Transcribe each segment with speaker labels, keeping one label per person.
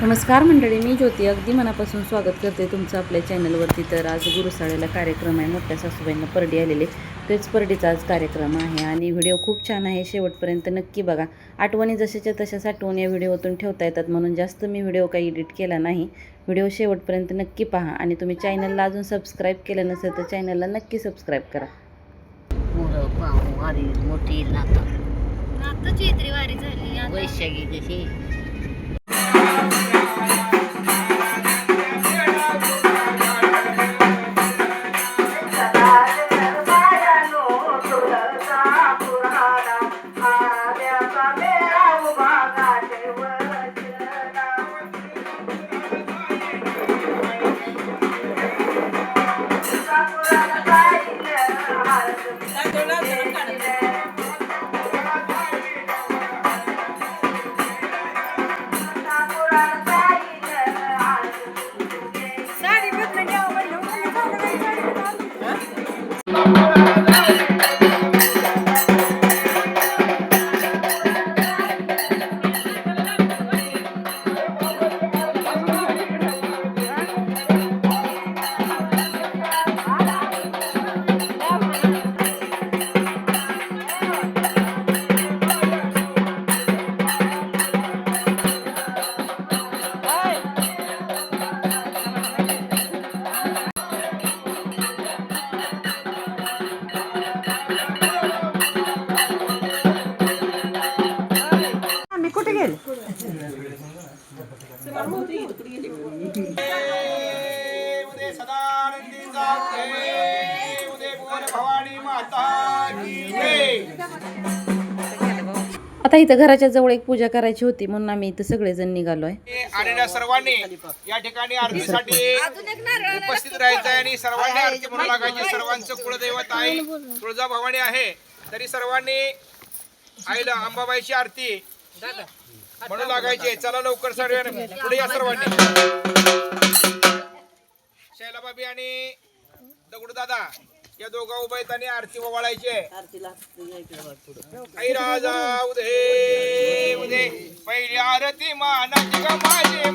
Speaker 1: नमस्कार मंडळी, मी ज्योती अगदी मनापासून स्वागत करते तुमचं आपल्या चॅनलवरती. तर आज गुरुसाळेला कार्यक्रम आहे. मोठ्या सासूबाईंना परडी आलेले, तेच परडीचा आज कार्यक्रम आहे आणि व्हिडिओ खूप छान आहे. शेवटपर्यंत नक्की बघा. आठवणी जशाच्या तशाच आठवणी या व्हिडिओतून ठेवता येतात, म्हणून जास्त मी व्हिडिओ काही एडिट केला नाही. व्हिडिओ शेवटपर्यंत नक्की पहा आणि तुम्ही चॅनलला अजून सबस्क्राईब केलं नसेल तर चॅनलला नक्की सबस्क्राईब करा.
Speaker 2: मोठी
Speaker 3: आता चैत्री वारी झाली,
Speaker 2: वैशाखी कशी
Speaker 1: कुठे गेले? आता इथं घराच्या जवळ एक पूजा करायची होती म्हणून आम्ही इथं सगळेजण निघालोय.
Speaker 4: आलेल्या सर्वांनी या ठिकाणी आरतीसाठी उपस्थित राहायचं आहे आणि सर्वांनी आरती म्हणू लागायची. सर्वांचं कुलदैवत आहे, तुळजाभवानी आहे, तरी सर्वांनी आईला अंबाबाईची आरती म्हणू लागायची. चला लवकर सर्वांनी पुढे या. सर्वांनी शैलाबाबी आणि दगडूदादा या दोघा उभा आहेत आणि आरती ओवाळायची आहे. आई राजा उदे उदे पहिली आरती मानाची ग माझे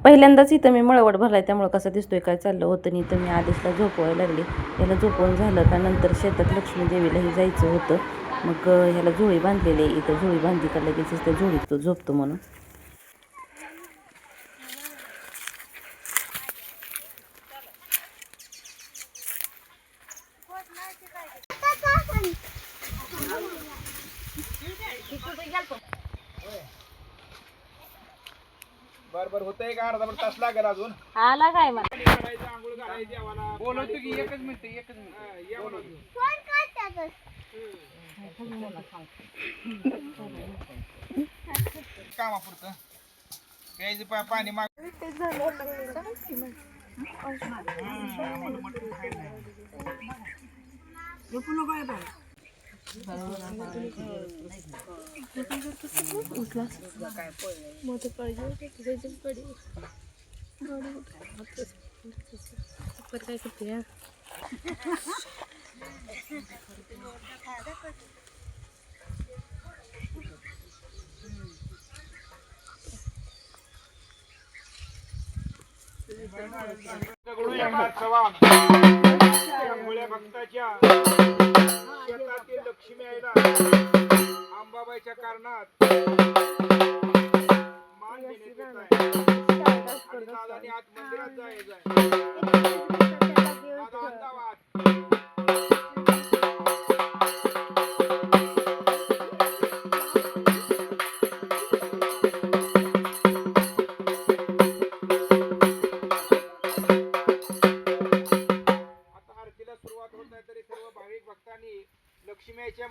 Speaker 1: पहिल्यांदाच इथं मी मळवट भरलाय, त्यामुळे कसं दिसतोय काय चाललं होतं नाही. तर मी आदेशला झोपवायला लागले. याला झोपवून झालं का नंतर शेतात लक्ष्मी देवीलाही जायचं होतं. मग ह्याला झोळी बांधलेली आहे. इथं झोळी बांधली का लगेच त्या झोळीत तो झोपतो म्हणून.
Speaker 4: बरोबर होतंय का? अर्धा तास लागेल अजून.
Speaker 3: आला काय मला
Speaker 4: आंघोळ घालायची देवाला. बोलवतो की एकच मिनिट कामापुरतं प्यायचं पाणी माग भक्ताच्या शेतातील लक्ष्मी आईला अंबाबाईच्या कारणात मान देण्यात येत आहे. आणि दादाने आत मंदिरात जायचं आहे. दादा अंदावाद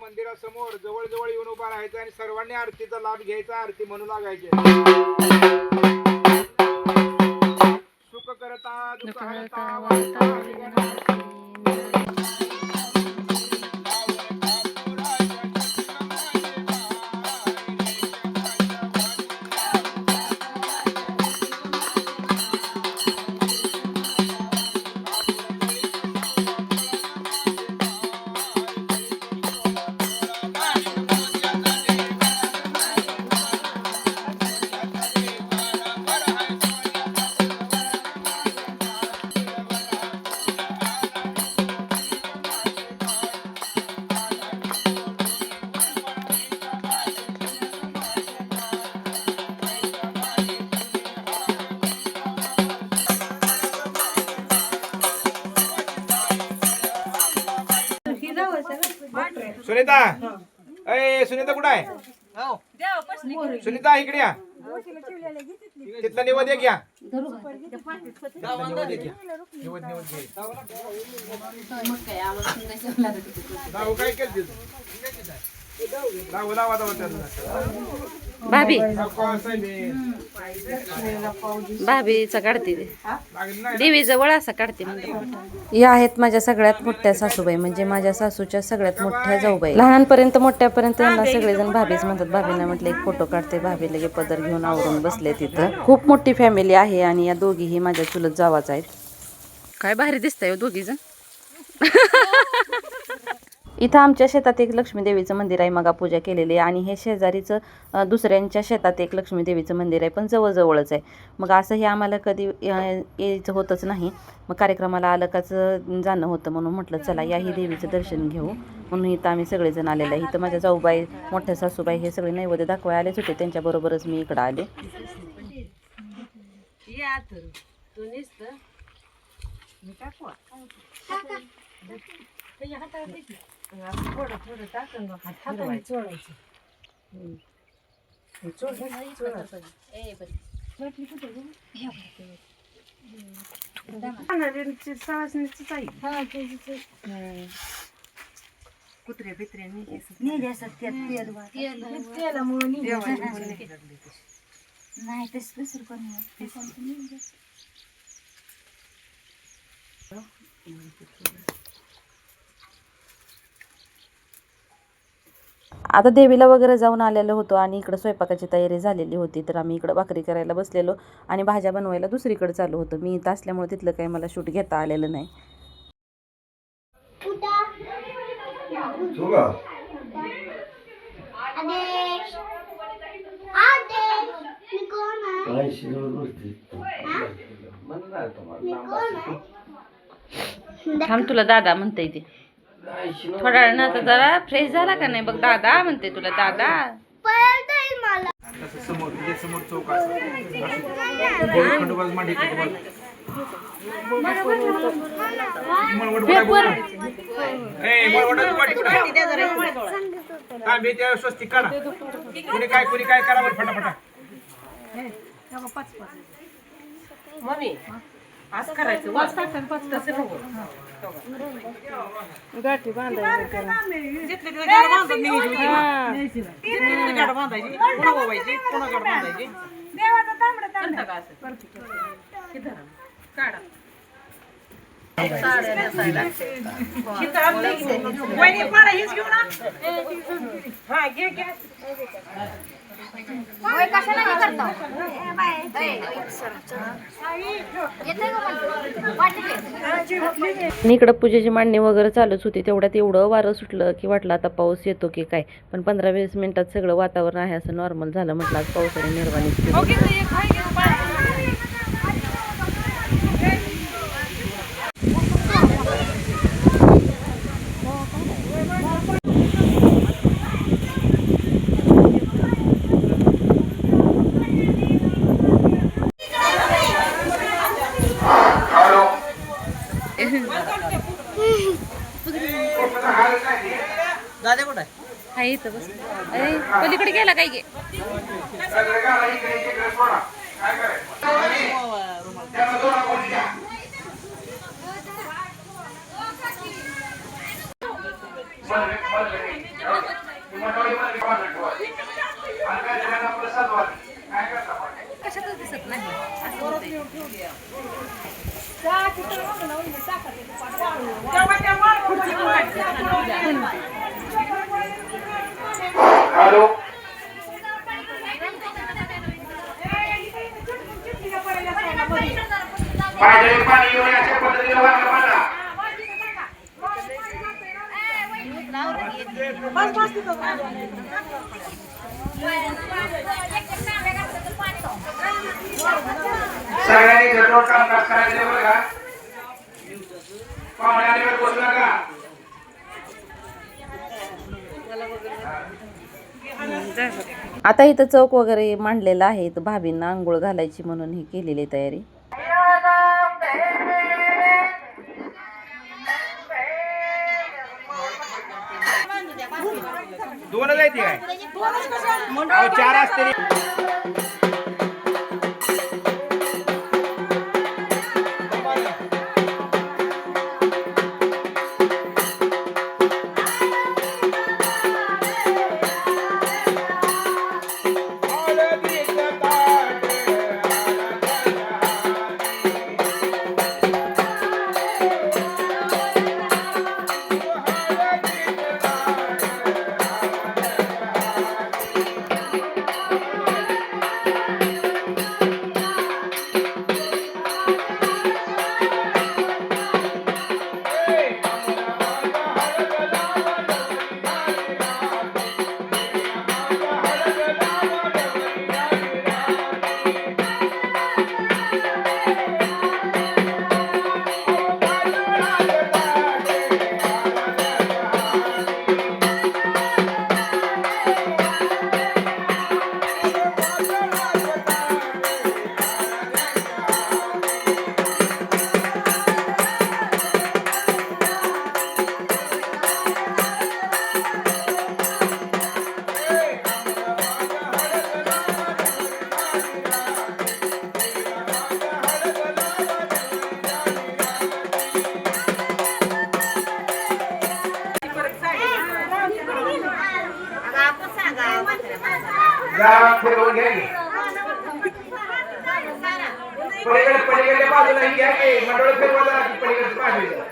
Speaker 4: मंदिरासमोर जवळ येऊन उभा राहायचं आणि सर्वांनी आरतीचा लाभ घ्यायचा, आरती म्हणू लागायचे. सुख करता दुःख हरता वार्ता सुनीता, अय सुनीता कुठं आहे? सुनीता इकडे या. तिथला निवद घ्या. काय केलं?
Speaker 1: भाभी भाभीचा काढते देवी जवळ असा काढते म्हणते. या आहेत माझ्या सगळ्यात मोठ्या सासूबाई, म्हणजे माझ्या सासूच्या सगळ्यात मोठ्या जाऊबाई. लहानपर्यंत मोठ्यापर्यंत यांना सगळेजण भाभीच म्हणतात. भाभीला म्हटलं एक फोटो काढते. भाभी लगे पदर घेऊन आवरून बसले तिथं. खूप मोठी फॅमिली आहे आणि या दोघीही माझ्या चुलत जावाच आहेत. काय भारी दिसतंय दोघी जण. इथं आमच्या शेतात एक लक्ष्मी देवीचं मंदिर आहे, मगा पूजा केलेली आहे. आणि हे शेजारीचं दुसऱ्यांच्या शेतात एक लक्ष्मी देवीचं मंदिर आहे, पण जवळजवळच आहे. मग असं हे आम्हाला कधी यायचं होतच नाही. मग कार्यक्रमाला आलं काच जाणं होतं, म्हणून म्हटलं चला याही देवीचं दर्शन घेऊ. म्हणून इथं आम्ही सगळेजण आलेलं आहे. इथं माझ्या जाऊबाई, मोठ्या सासूबाई हे सगळे नैवेद्य दाखवायला आलेच होते, त्यांच्याबरोबरच मी इकडं आले. कुत्रे बित्रे नाही आता देवीला वगैरे जाऊन आलेलो होतो आणि इकडं स्वयंपाकाची तयारी झालेली होती. तर आम्ही इकडं भाकरी करायला बसलेलो आणि भाज्या बनवायला दुसरीकडे चालू होतं. मी इथं असल्यामुळे तिथलं काही मला शूट घेता आलेलं नाही. थांब, तुला दादा म्हणते ते. थोडा वेळ ना तर जरा फ्रेश झाला का नाही बघ, दादा म्हणते तुला. दादा
Speaker 4: समोर चौक असं मांडी स्वस्तिक काढा. कुणी काय करा बरं फटाफटा.
Speaker 1: मम्मी असं करायचं, वाच टाकून पाच तसं नको. गाठी बांधायची त्याला. जिथली तिथे गाठ बांधायची, जिथली गाठ बांधायची, पुन्हा ओवायची, पुन्हा गाठ बांधायची. देवाचा तांबडा तांबडा का असं किती काढा. वहिनी पाडा हीच घेऊ ना. हा घे घे. इकडं पूजेची मांडणी वगैरे चालूच होती. तेवढ्यात एवढं वारं सुटलं की वाटलं आता पाऊस येतो की काय. पण 15-20 मिनिटात सगळं वातावरण आहे असं नॉर्मल झालं. म्हटलं आज पावसाने निर्वाणी. दादा कुठं आहे? इथं बस. अरे पलीकडे गेला काय गे.
Speaker 4: सगळ्यांनी जरूर कामकाज करायचे बरं का. पाहुण्यावर बसू नका.
Speaker 1: आता इथं चौक वगैरे मांडलेला आहे. इथं भाभींना आंघोळ घालायची म्हणून ही केलेली आहे तयारी.
Speaker 4: दोनच आहे ती काय चार असते. फिरवून घ्या की. पलीकडल्या बाजूला घ्या की. मंडळ फिरवा जरा पलीकडच्या बाजूला.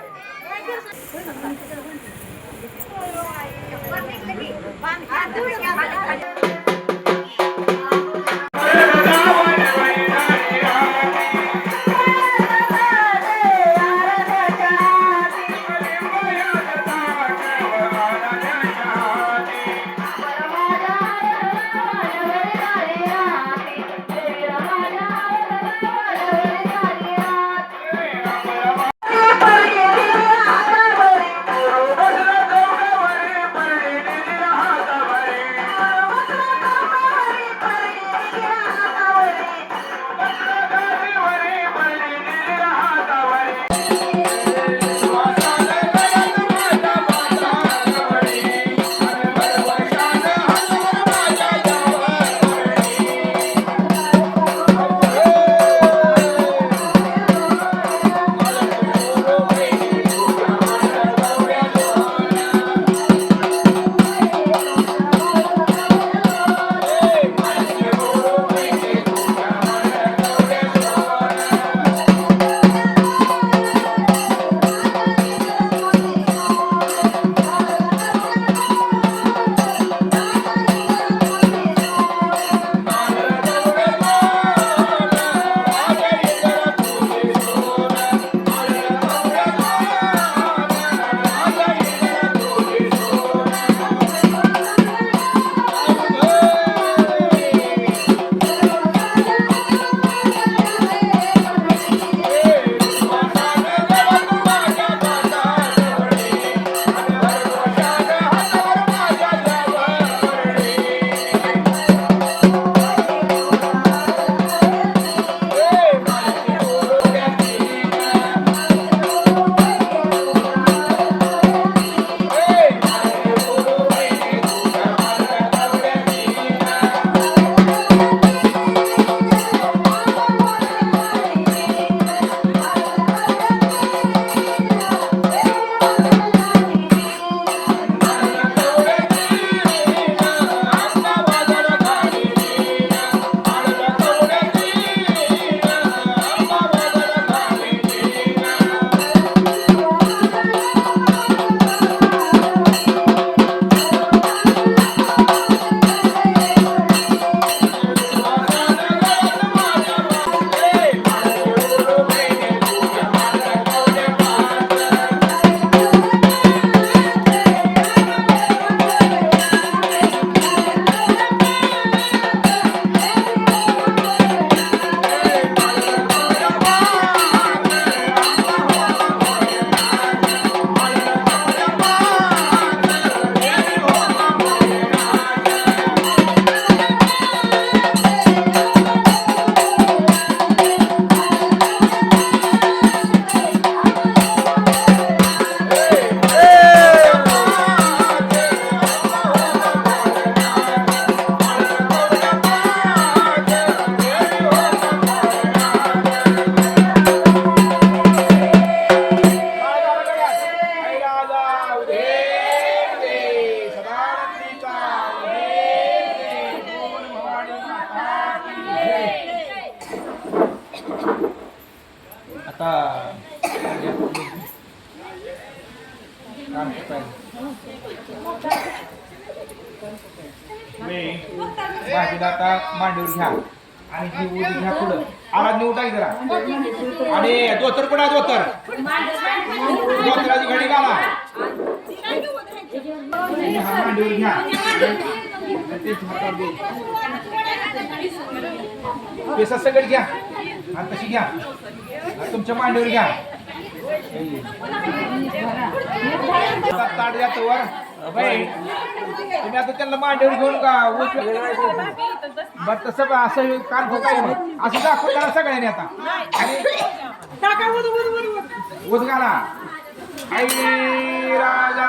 Speaker 4: बाजूला आता मांडीवर घ्या आणि ही उदी घ्या पुढं आराधने उठाय जरा आणि धोतर पण आहे धोतराची घडी घाला हा मांडीवर घ्या तेच हातात दे. केसा सगळं घ्या आणि तशी घ्या आणि तुमच्या मांडीवर घ्या ताट द्या वर बाई तुम्ही आता त्यांना मांडीवर घेऊन का बरं तसं असं कान ठोकाय असं दाखवून करा सगळ्यांनी आता आणि उद घाला आई राजा